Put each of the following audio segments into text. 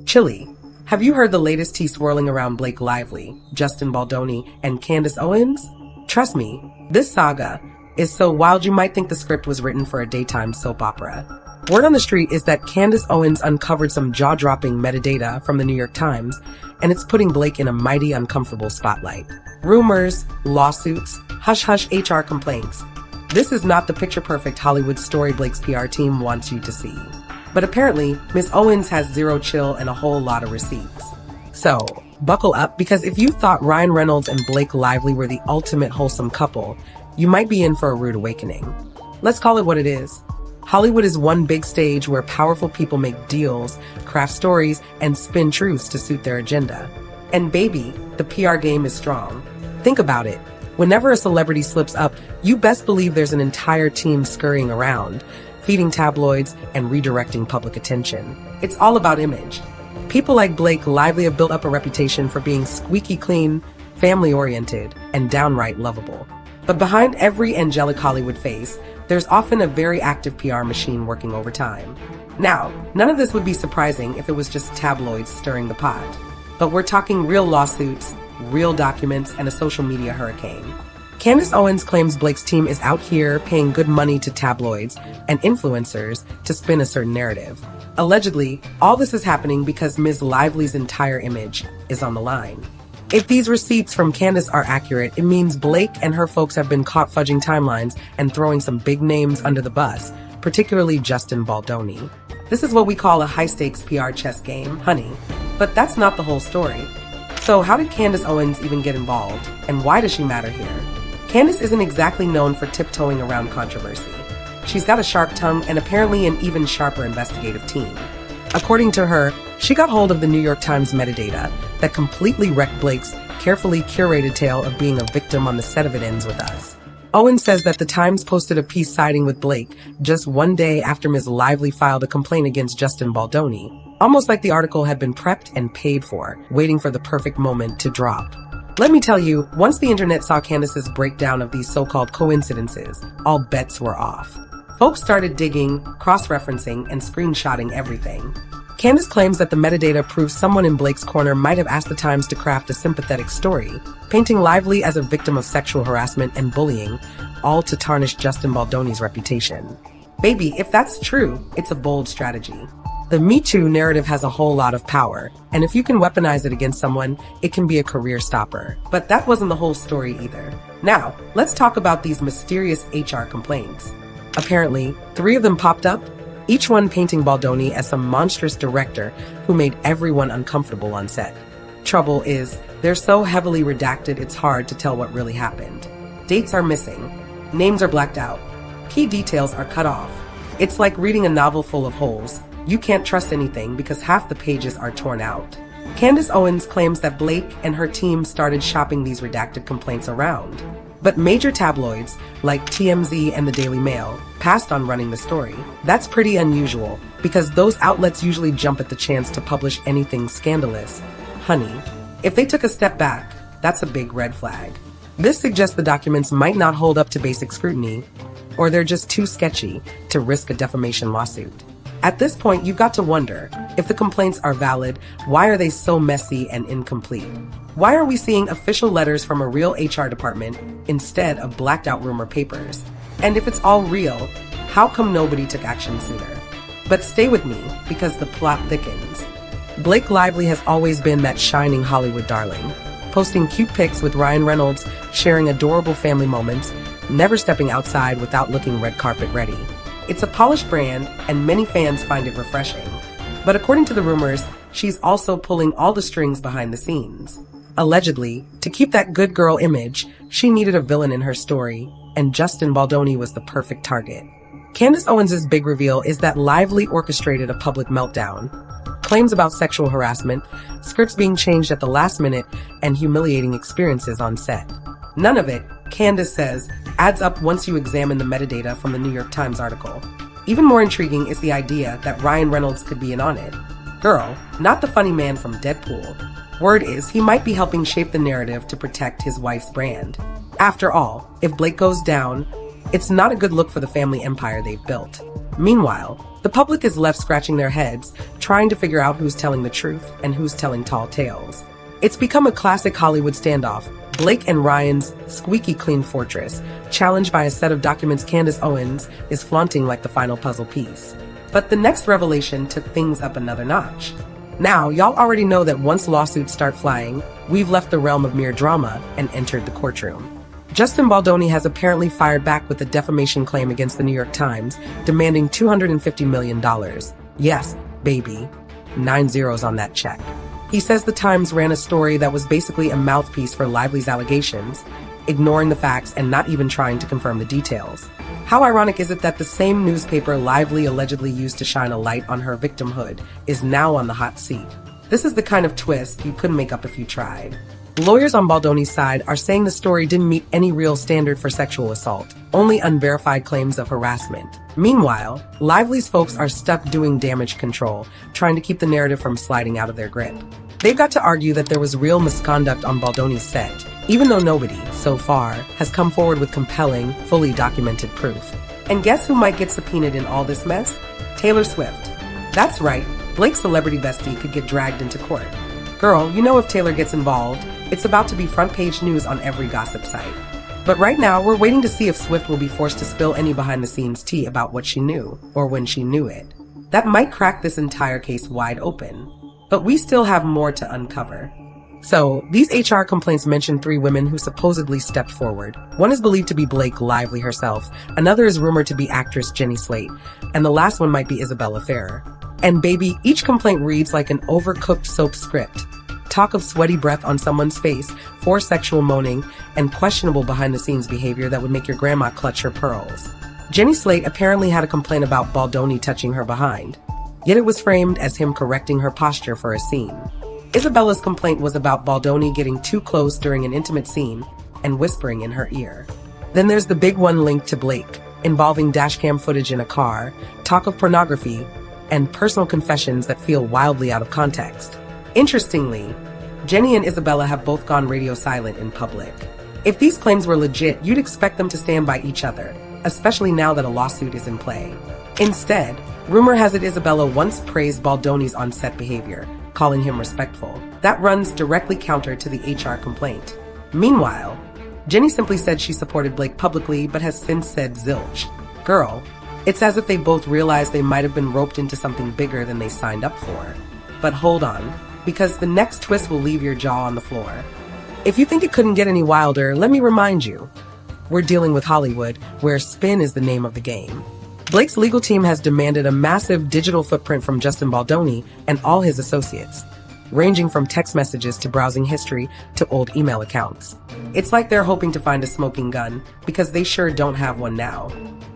Chilly. Have you heard the latest tea swirling around Blake Lively, Justin Baldoni, and Candace Owens? Trust me, this saga is so wild you might think the script was written for a daytime soap opera. Word on the street is that Candace Owens uncovered some jaw-dropping metadata from the New York Times, and it's putting Blake in a mighty uncomfortable spotlight. Rumors, lawsuits, hush-hush HR complaints. This is not the picture-perfect Hollywood story Blake's PR team wants you to see. But apparently, Miss Owens has zero chill and a whole lot of receipts. So, buckle up, because if you thought Ryan Reynolds and Blake Lively were the ultimate wholesome couple, you might be in for a rude awakening. Let's call it what it is. Hollywood is one big stage where powerful people make deals, craft stories, and spin truths to suit their agenda. And baby, the PR game is strong. Think about it. Whenever a celebrity slips up, you best believe there's an entire team scurrying around, feeding tabloids and redirecting public attention. It's all about image. People like Blake Lively have built up a reputation for being squeaky clean, family-oriented, and downright lovable. But behind every angelic Hollywood face, there's often a very active PR machine working overtime. Now, none of this would be surprising if it was just tabloids stirring the pot. But we're talking real lawsuits, real documents, and a social media hurricane. Candace Owens claims Blake's team is out here paying good money to tabloids and influencers to spin a certain narrative. Allegedly, all this is happening because Ms. Lively's entire image is on the line. If these receipts from Candace are accurate, it means Blake and her folks have been caught fudging timelines and throwing some big names under the bus, particularly Justin Baldoni. This is what we call a high-stakes PR chess game, honey. But that's not the whole story. So how did Candace Owens even get involved, and why does she matter here? Candace isn't exactly known for tiptoeing around controversy. She's got a sharp tongue and apparently an even sharper investigative team. According to her, she got hold of the New York Times metadata that completely wrecked Blake's carefully curated tale of being a victim on the set of It Ends With Us. Owens says that the Times posted a piece siding with Blake just one day after Ms. Lively filed a complaint against Justin Baldoni, almost like the article had been prepped and paid for, waiting for the perfect moment to drop. Let me tell you, once the internet saw Candace's breakdown of these so-called coincidences, all bets were off. Folks started digging, cross-referencing, and screenshotting everything. Candace claims that the metadata proves someone in Blake's corner might have asked the Times to craft a sympathetic story, painting Lively as a victim of sexual harassment and bullying, all to tarnish Justin Baldoni's reputation. Baby, if that's true, it's a bold strategy. The Me Too narrative has a whole lot of power, and if you can weaponize it against someone, it can be a career stopper. But that wasn't the whole story either. Now, let's talk about these mysterious HR complaints. Apparently, 3 of them popped up, each one painting Baldoni as some monstrous director who made everyone uncomfortable on set. Trouble is, they're so heavily redacted it's hard to tell what really happened. Dates are missing. Names are blacked out. Key details are cut off. It's like reading a novel full of holes. You can't trust anything because half the pages are torn out. Candace Owens claims that Blake and her team started shopping these redacted complaints around. But major tabloids, like TMZ and the Daily Mail, passed on running the story. That's pretty unusual, because those outlets usually jump at the chance to publish anything scandalous. Honey, if they took a step back, that's a big red flag. This suggests the documents might not hold up to basic scrutiny, or they're just too sketchy to risk a defamation lawsuit. At this point, you've got to wonder, if the complaints are valid, why are they so messy and incomplete? Why are we seeing official letters from a real HR department instead of blacked out rumor papers? And if it's all real, how come nobody took action sooner? But stay with me, because the plot thickens. Blake Lively has always been that shining Hollywood darling, posting cute pics with Ryan Reynolds, sharing adorable family moments, never stepping outside without looking red carpet ready. It's a polished brand, and many fans find it refreshing. But according to the rumors, she's also pulling all the strings behind the scenes. Allegedly, to keep that good girl image, she needed a villain in her story, and Justin Baldoni was the perfect target. Candace Owens' big reveal is that Lively orchestrated a public meltdown. Claims about sexual harassment, scripts being changed at the last minute, and humiliating experiences on set. None of it, Candace says, adds up once you examine the metadata from the New York Times article. Even more intriguing is the idea that Ryan Reynolds could be in on it. Girl, not the funny man from Deadpool. Word is he might be helping shape the narrative to protect his wife's brand. After all, if Blake goes down, it's not a good look for the family empire they've built. Meanwhile, the public is left scratching their heads, trying to figure out who's telling the truth and who's telling tall tales. It's become a classic Hollywood standoff, Blake and Ryan's squeaky clean fortress, challenged by a set of documents Candace Owens is flaunting like the final puzzle piece. But the next revelation took things up another notch. Now, y'all already know that once lawsuits start flying, we've left the realm of mere drama and entered the courtroom. Justin Baldoni has apparently fired back with a defamation claim against the New York Times, demanding $250 million. Yes, baby. 9 zeros on that check. He says the Times ran a story that was basically a mouthpiece for Lively's allegations, ignoring the facts and not even trying to confirm the details. How ironic is it that the same newspaper Lively allegedly used to shine a light on her victimhood is now on the hot seat? This is the kind of twist you couldn't make up if you tried. Lawyers on Baldoni's side are saying the story didn't meet any real standard for sexual assault, only unverified claims of harassment. Meanwhile, Lively's folks are stuck doing damage control, trying to keep the narrative from sliding out of their grip. They've got to argue that there was real misconduct on Baldoni's set, even though nobody, so far, has come forward with compelling, fully documented proof. And guess who might get subpoenaed in all this mess? Taylor Swift. That's right, Blake's celebrity bestie could get dragged into court. Girl, you know if Taylor gets involved, it's about to be front-page news on every gossip site. But right now, we're waiting to see if Swift will be forced to spill any behind-the-scenes tea about what she knew, or when she knew it. That might crack this entire case wide open. But we still have more to uncover. So, these HR complaints mention 3 women who supposedly stepped forward. One is believed to be Blake Lively herself, another is rumored to be actress Jenny Slate, and the last one might be Isabella Ferrer. And baby, each complaint reads like an overcooked soap script. Talk of sweaty breath on someone's face, forced sexual moaning, and questionable behind-the-scenes behavior that would make your grandma clutch her pearls. Jenny Slate apparently had a complaint about Baldoni touching her behind, yet it was framed as him correcting her posture for a scene. Isabella's complaint was about Baldoni getting too close during an intimate scene and whispering in her ear. Then there's the big one linked to Blake, involving dashcam footage in a car, talk of pornography, and personal confessions that feel wildly out of context. Interestingly, Jenny and Isabella have both gone radio silent in public. If these claims were legit, you'd expect them to stand by each other, especially now that a lawsuit is in play. Instead, rumor has it Isabella once praised Baldoni's on-set behavior, calling him respectful. That runs directly counter to the HR complaint. Meanwhile, Jenny simply said she supported Blake publicly but has since said zilch. Girl, it's as if they both realized they might have been roped into something bigger than they signed up for. But hold on, because the next twist will leave your jaw on the floor. If you think it couldn't get any wilder, let me remind you, we're dealing with Hollywood, where spin is the name of the game. Blake's legal team has demanded a massive digital footprint from Justin Baldoni and all his associates, ranging from text messages to browsing history to old email accounts. It's like they're hoping to find a smoking gun, because they sure don't have one now.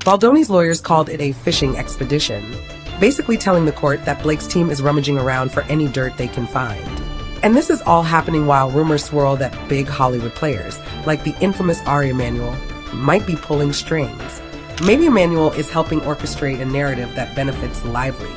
Baldoni's lawyers called it a fishing expedition, basically telling the court that Blake's team is rummaging around for any dirt they can find. And this is all happening while rumors swirl that big Hollywood players, like the infamous Ari Emanuel, might be pulling strings. Maybe Emanuel is helping orchestrate a narrative that benefits Lively.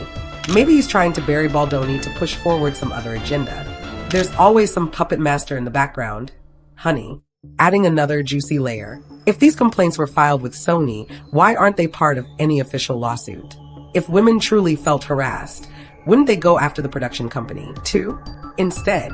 Maybe he's trying to bury Baldoni to push forward some other agenda. There's always some puppet master in the background. Honey, adding another juicy layer. If these complaints were filed with Sony, why aren't they part of any official lawsuit? If women truly felt harassed, wouldn't they go after the production company, too? Instead,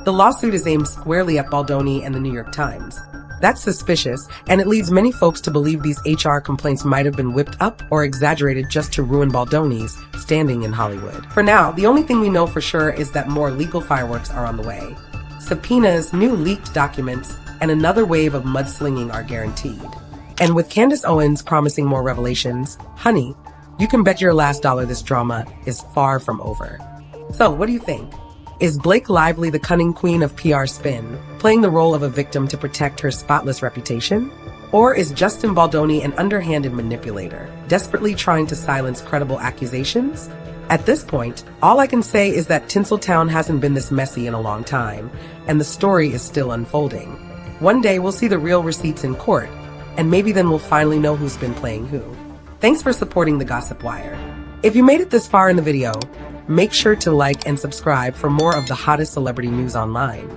the lawsuit is aimed squarely at Baldoni and the New York Times. That's suspicious, and it leads many folks to believe these HR complaints might have been whipped up or exaggerated just to ruin Baldoni's standing in Hollywood. For now, the only thing we know for sure is that more legal fireworks are on the way. Subpoenas, new leaked documents, and another wave of mudslinging are guaranteed. And with Candace Owens promising more revelations, honey, you can bet your last dollar this drama is far from over. So, what do you think? Is Blake Lively the cunning queen of PR spin, playing the role of a victim to protect her spotless reputation? Or is Justin Baldoni an underhanded manipulator, desperately trying to silence credible accusations? At this point, all I can say is that Tinseltown hasn't been this messy in a long time, and the story is still unfolding. One day we'll see the real receipts in court, and maybe then we'll finally know who's been playing who. Thanks for supporting the Gossip Wire. If you made it this far in the video, make sure to like and subscribe for more of the hottest celebrity news online.